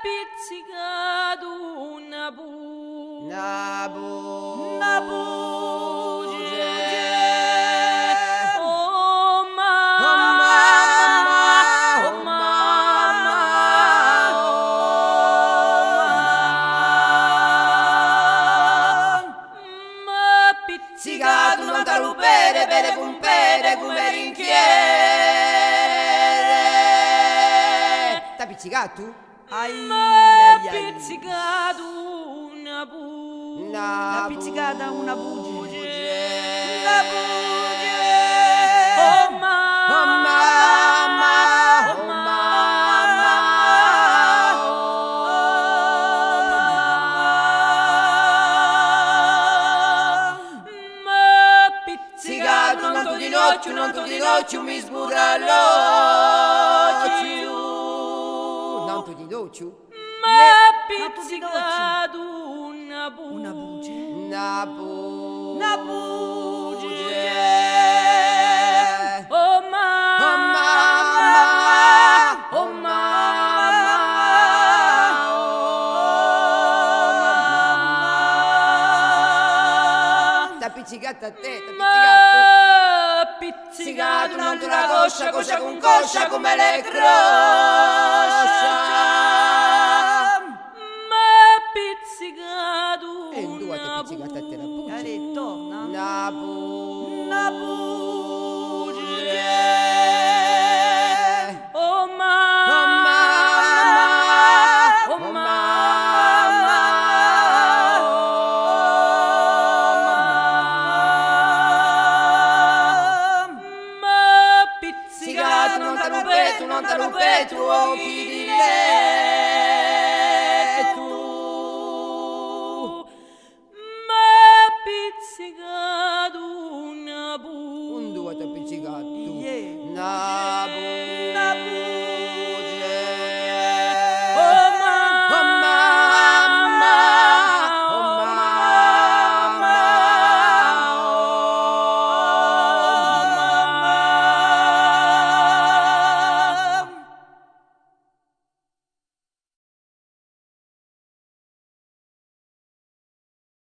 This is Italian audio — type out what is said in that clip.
pizzicato una bugia. Oh mamma, oh mamma, m'ha pizzicato una talupere per cumpere come rinchiere. T'ha pizzicato? M'ha pizzicato una bugia. Una pizzicata una bugia. Una bugia. Oh mamma, oh mamma, oh mamma, m'ha pizzicato un onto di noce, mi sburra l'occhio. Nanto di doccio? M'ha pizzicato una bugia. Una bugia. Una bugia. Oh mamma, oh mamma, T'ha pizzicato a te, t'ha m'ha pizzicato un'altra coscia con coscia come le croscia. M'ha pizzicato E in due t'ha pizzicato a te la bugia. Ha detto, no? Una bugia. una bugia. Oh mamma, oh mamma, m'ha pizzicato un talupetto, occhi di letto. M'ha pizzicato una bugia. Un due t'ha pizzicato. Yeah. Una